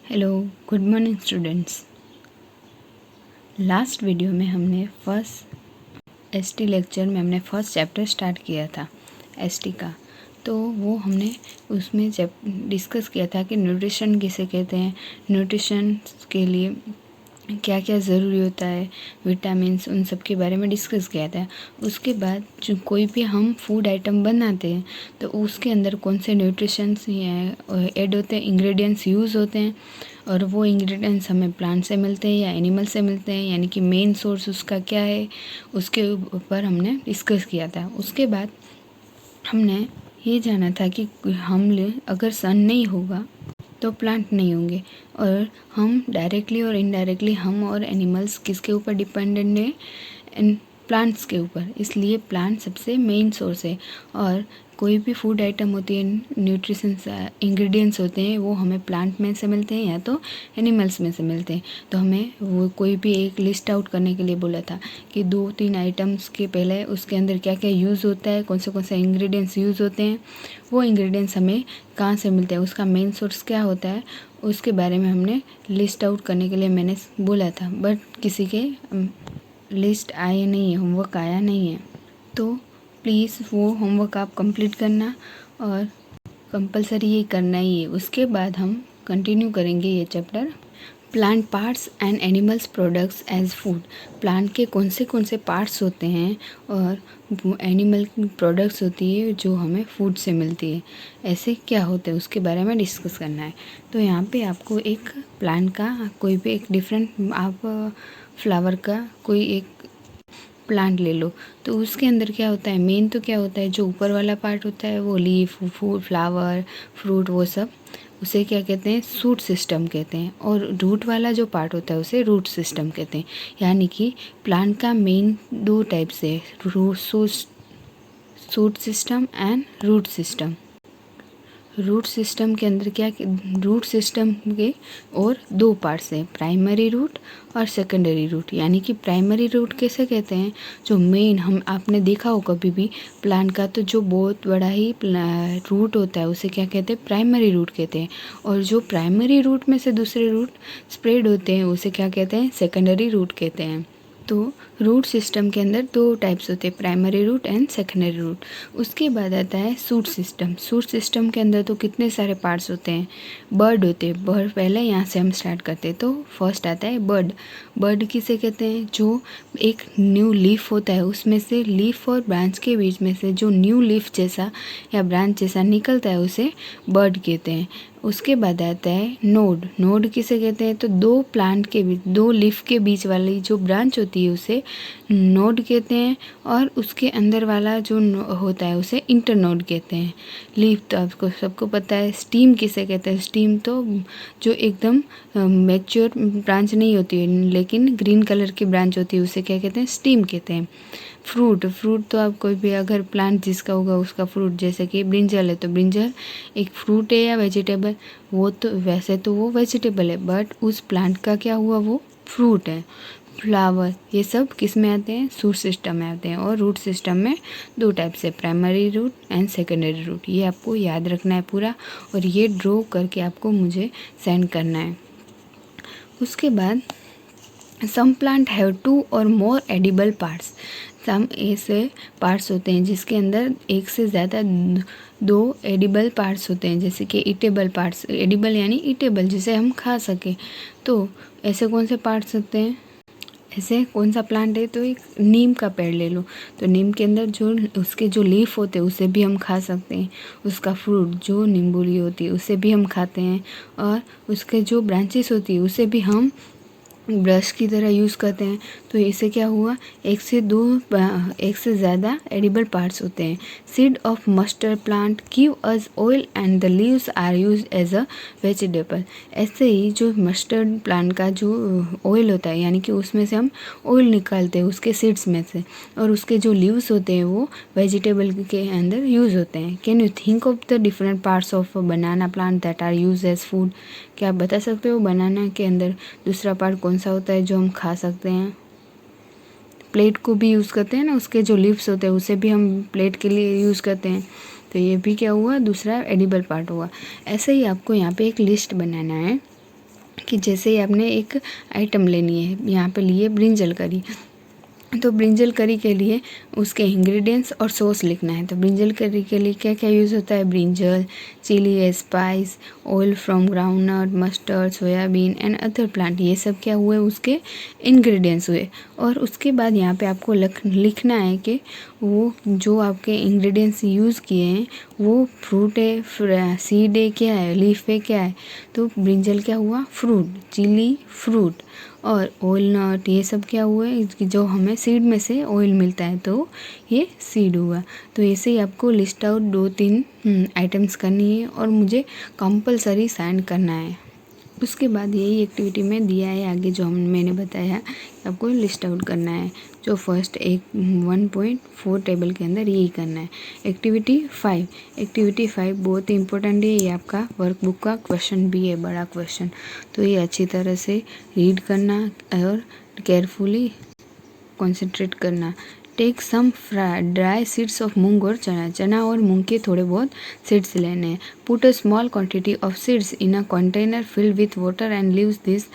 Hello, good morning students. Last video में हमने first ST lecture में हमने फर्स्ट चैप्टर स्टार्ट किया था एसटी का। तो वो हमने उसमें डिस्कस किया था कि न्यूट्रिशन किसे कहते हैं, न्यूट्रिशन के लिए क्या क्या ज़रूरी होता है, विटामिन्स, उन सब के बारे में डिस्कस किया था। उसके बाद जो कोई भी हम फूड आइटम बनाते हैं तो उसके अंदर कौन से न्यूट्रिशंस ऐड होते हैं, इंग्रेडिएंट्स यूज़ होते हैं, और वो इंग्रेडिएंट्स हमें प्लांट से मिलते हैं या एनिमल से मिलते हैं, यानी कि मेन सोर्स उसका क्या है, उसके ऊपर हमने डिस्कस किया था। उसके बाद हमने ये जाना था कि अगर सन नहीं होगा तो प्लांट नहीं होंगे, और हम डायरेक्टली और इनडायरेक्टली हम और एनिमल्स किसके ऊपर डिपेंडेंट है, प्लांट्स के ऊपर। इसलिए प्लांट सबसे मेन सोर्स है। और कोई भी फूड आइटम होती है, न्यूट्रिशंस इंग्रेडिएंट्स होते हैं, वो हमें प्लांट में से मिलते हैं या तो एनिमल्स में से मिलते हैं। तो हमें वो कोई भी एक लिस्ट आउट करने के लिए बोला था कि 2-3 आइटम्स के पहले उसके अंदर क्या क्या यूज़ होता है, कौन से इंग्रेडिएंट्स यूज़ होते हैं, वो इंग्रेडिएंट्स हमें कहाँ से मिलते हैं, उसका मेन सोर्स क्या होता है, उसके बारे में हमने लिस्ट आउट करने के लिए मैंने बोला था। बट किसी के लिस्ट आए नहीं है, होमवर्क आया नहीं है, तो प्लीज़ वो होमवर्क आप कंप्लीट करना, और कंपलसरी ये करना ही है। उसके बाद हम कंटिन्यू करेंगे ये chapter, plant parts and animals products as food. Plant के कौन से पार्ट्स होते हैं और एनिमल प्रोडक्ट्स होती है जो हमें फूड से मिलती है, ऐसे क्या होते हैं उसके बारे में डिस्कस करना है। तो यहाँ पे आपको एक प्लांट का कोई भी एक डिफरेंट, आप फ्लावर का कोई एक प्लांट ले लो, तो उसके अंदर क्या होता है, मेन तो क्या होता है, जो ऊपर वाला पार्ट होता है वो लीफ, फ्लावर, फ्रूट, वो सब, उसे क्या कहते हैं, सूट सिस्टम कहते हैं। और रूट वाला जो पार्ट होता है उसे रूट सिस्टम कहते हैं। यानी कि प्लांट का मेन 2 टाइप्स है, shoot system and root system. Root system के अंदर रूट सिस्टम के और 2 पार्ट्स हैं, प्राइमरी रूट और सेकेंडरी रूट। यानी कि प्राइमरी रूट कैसे कहते हैं, जो मेन हम आपने देखा हो कभी भी प्लांट का, तो जो बहुत बड़ा ही रूट होता है उसे क्या कहते हैं, प्राइमरी रूट कहते हैं। और जो प्राइमरी रूट में से दूसरे रूट स्प्रेड होते हैं उसे क्या कहते हैं, सेकेंडरी रूट कहते हैं। तो रूट सिस्टम के अंदर 2 टाइप्स होते हैं, primary root and secondary root. उसके बाद आता है सूट सिस्टम। सूट सिस्टम के अंदर तो कितने सारे पार्ट्स होते हैं, बर्ड होते हैं। बर्ड पहले यहाँ से हम स्टार्ट करते हैं, तो फर्स्ट आता है बर्ड। बर्ड किसे कहते हैं, जो एक न्यू लीफ होता है उसमें से, लीफ और ब्रांच के बीच में से जो न्यू लीफ जैसा या ब्रांच जैसा निकलता है उसे बर्ड कहते हैं। उसके बाद आता है नोड। नोड किसे कहते हैं, तो 2 प्लांट के बीच, 2 लीफ के बीच वाली जो ब्रांच होती है उसे नोड कहते हैं, और उसके अंदर वाला जो होता है उसे इंटरनोड कहते हैं। लीफ तो आपको सबको पता है। स्टीम किसे कहते हैं, स्टीम तो जो एकदम मैच्योर ब्रांच नहीं होती है लेकिन ग्रीन कलर की ब्रांच होती है उसे क्या कहते हैं, स्टीम कहते हैं। फ्रूट तो आप कोई भी अगर प्लांट जिसका होगा उसका फ्रूट, जैसे कि ब्रिंजल है तो ब्रिंजल एक फ्रूट है या वेजिटेबल, वो तो वैसे तो वो वेजिटेबल है बट उस प्लांट का क्या हुआ, वो फ्रूट है। फ्लावर, ये सब किस में आते हैं, सूट सिस्टम में आते हैं। और रूट सिस्टम में 2 टाइप से, primary root and secondary root. ये आपको याद रखना है पूरा, और ये ड्रॉ करके आपको मुझे सेंड करना है। उसके बाद सम प्लांट हैव 2 और मोर एडिबल पार्ट्स। सम ऐसे पार्ट्स होते हैं जिसके अंदर एक से ज़्यादा 2 एडिबल पार्ट्स होते हैं, जैसे कि ईटेबल पार्ट्स। एडिबल यानी ईटेबल, जिसे हम खा सकें। तो ऐसे कौन से पार्ट्स होते हैं, ऐसे कौन सा प्लांट है, तो एक नीम का पेड़ ले लो, तो नीम के अंदर जो उसके जो लीफ होते हैं उसे भी हम खा सकते हैं। उसका फ्रूट जो नींबूली होती है उसे भी हम खाते हैं, और उसके जो ब्रांचेस होती है उसे भी हम ब्रश की तरह यूज़ करते हैं। तो इससे क्या हुआ, एक से ज़्यादा एडिबल पार्ट्स होते हैं। Seed of mustard plant give us oil and the leaves are used as a vegetable. ऐसे ही जो मस्टर्ड प्लांट का जो ऑयल होता है, यानी कि उसमें से हम ऑयल निकालते हैं उसके सीड्स में से, और उसके जो लीव्स होते हैं वो वेजिटेबल के अंदर यूज़ होते हैं। Can you think of the different parts of banana plant that are use as food. क्या आप बता सकते हो बनाना के अंदर दूसरा पार्ट कौन सा होता है जो हम खा सकते हैं। प्लेट को भी यूज़ करते हैं ना, उसके जो लीव्स होते हैं उसे भी हम प्लेट के लिए यूज़ करते हैं। तो ये भी क्या हुआ, दूसरा एडिबल पार्ट हुआ। ऐसे ही आपको यहाँ पे एक लिस्ट बनाना है कि जैसे ही आपने एक आइटम लेनी है, यहाँ पे लिए ब्रिंजल करी, तो ब्रिंजल करी के लिए उसके इंग्रेडिएंट्स और सॉस लिखना है। तो ब्रिंजल करी के लिए क्या क्या यूज़ होता है, brinjal, chili, spice, oil from groundnut, mustard, soybean and other plant, ये सब क्या हुए, उसके इंग्रेडिएंट्स हुए। और उसके बाद यहाँ पे आपको लिखना है कि वो जो आपके इंग्रेडिएंट्स यूज़ किए हैं वो फ्रूट है, सीड है, क्या है, लीफ है, क्या है। तो ब्रिंजल क्या हुआ, फ्रूट, चिली फ्रूट, और ऑयल नट ये सब क्या हुआ है, जो हमें सीड में से ऑयल मिलता है, तो ये सीड हुआ। तो ऐसे ही आपको लिस्ट आउट 2-3 आइटम्स करनी है और मुझे कंपलसरी साइन करना है। उसके बाद यही एक्टिविटी में दिया है आगे, जो मैंने बताया आपको लिस्ट आउट करना है, जो फर्स्ट 1.4 टेबल के अंदर यही करना है। एक्टिविटी 5 बहुत ही इम्पोर्टेंट है, ये आपका वर्कबुक का क्वेश्चन भी है, बड़ा क्वेश्चन। तो ये अच्छी तरह से रीड करना और केयरफुली कॉन्सेंट्रेट करना। Take some dry seeds of moong और चना और मूंग के थोड़े बहुत सीड्स लेने हैं। Put a small quantity of seeds in a container filled with water and leaves this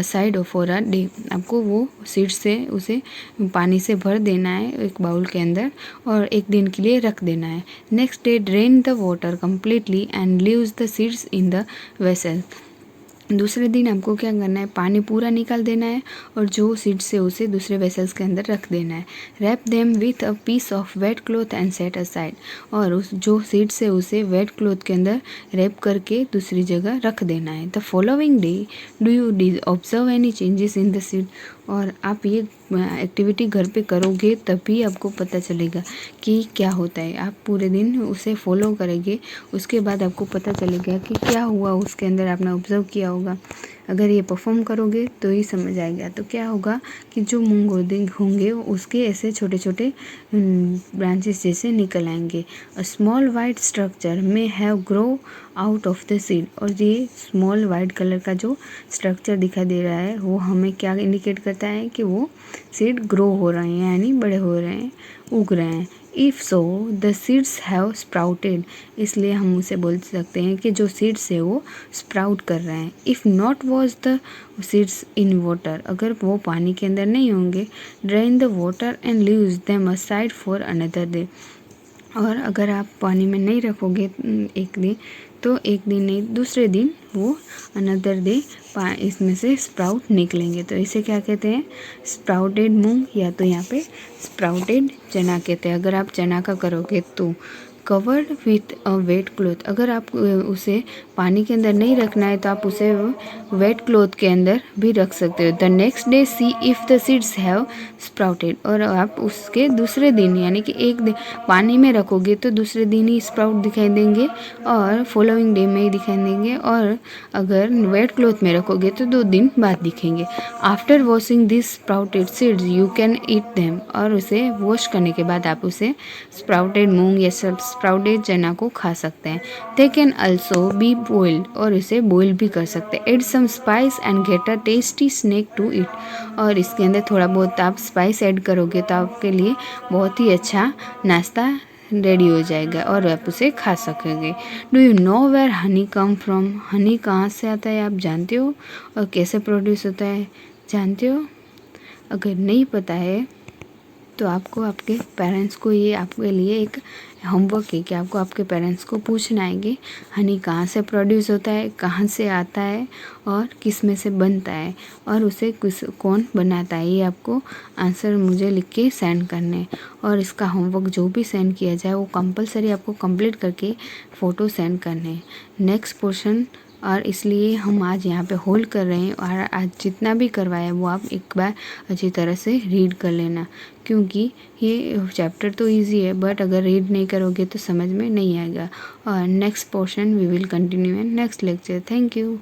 side for a day. आपको वो सीड्स से उसे पानी से भर देना है एक बाउल के अंदर और एक दिन के लिए रख देना है। Next day drain the water completely and leaves the seeds in the vessel. दूसरे दिन आपको क्या करना है, पानी पूरा निकाल देना है और जो सीड्स है उसे दूसरे वेसल्स के अंदर रख देना है। Wrap them with a piece of wet cloth and set aside. और उस जो सीड्स है उसे वेट क्लॉथ के अंदर रैप करके दूसरी जगह रख देना है। The following day do you observe any changes in the seed. और आप ये एक्टिविटी घर पे करोगे तभी आपको पता चलेगा कि क्या होता है। आप पूरे दिन उसे फॉलो करेंगे, उसके बाद आपको पता चलेगा कि क्या हुआ उसके अंदर, आपने ऑब्जर्व किया होगा। अगर ये परफॉर्म करोगे तो ही समझ आएगा। तो क्या होगा कि जो मूंग होंगे उसके ऐसे छोटे छोटे ब्रांचेस जैसे निकल आएंगे। अ स्मॉल वाइट स्ट्रक्चर में have grow out of the seed. और ये स्मॉल वाइट कलर का जो स्ट्रक्चर दिखाई दे रहा है वो हमें क्या इंडिकेट करता है कि वो सीड ग्रो हो रहे हैं, यानी बड़े हो रहे हैं, उग रहे हैं। If so the seeds have sprouted. इसलिए हम उसे बोल सकते हैं कि जो सीड्स है वो स्प्राउट कर रहे हैं। If not was the seeds in water. अगर वो पानी के अंदर नहीं होंगे, drain the water and leaves them aside for another day. और अगर आप पानी में नहीं रखोगे एक दिन, तो एक दिन नहीं दूसरे दिन वो अनदर डे इसमें से स्प्राउट निकलेंगे। तो इसे क्या कहते हैं, स्प्राउटेड मूंग, या तो यहाँ पे स्प्राउटेड चना कहते हैं। अगर आप चना का करोगे तो covered with a wet cloth. अगर आप उसे पानी के अंदर नहीं रखना है तो आप उसे वेट क्लॉथ के अंदर भी रख सकते हो। The next day C if the seeds have sprouted. और आप उसके दूसरे दिन यानी कि एक दिन पानी में रखोगे तो दूसरे दिन ही स्प्राउट दिखाई देंगे और फॉलोइंग डे में ही दिखाई देंगे। और अगर वेट क्लॉथ में रखोगे तो 2 दिन बाद दिखेंगे। After washing this sprouted seeds you can eat them. और उसे वॉश करने के बाद आप उसे स्प्राउटेड मूंग या स्प्राउटेड चना को खा सकते हैं। They can also be boiled. और इसे बॉइल भी कर सकते हैं। Add some spice and get a tasty snack to eat. और इसके अंदर थोड़ा बहुत आप स्पाइस ऐड करोगे तो आपके लिए बहुत ही अच्छा नाश्ता रेडी हो जाएगा और आप उसे खा सकेंगे। Do you know where honey come from. Honey कहाँ से आता है आप जानते हो, और कैसे प्रोड्यूस होता है जानते हो। अगर नहीं पता है तो आपको आपके पेरेंट्स को, ये आपके लिए एक होमवर्क है कि आपको आपके पेरेंट्स को पूछना है कि हनी कहाँ से प्रोड्यूस होता है, कहाँ से आता है और किस में से बनता है और उसे कौन बनाता है। ये आपको आंसर मुझे लिख के सेंड करने। और इसका होमवर्क जो भी सेंड किया जाए वो कंपलसरी आपको कंप्लीट करके फ़ोटो सेंड करने। नेक्स्ट पोर्शन, और इसलिए हम आज यहाँ पे होल्ड कर रहे हैं। और आज जितना भी करवाया वो आप एक बार अच्छी तरह से रीड कर लेना, क्योंकि ये चैप्टर तो इजी है बट अगर रीड नहीं करोगे तो समझ में नहीं आएगा। और next portion we will continue in next lecture. Thank you.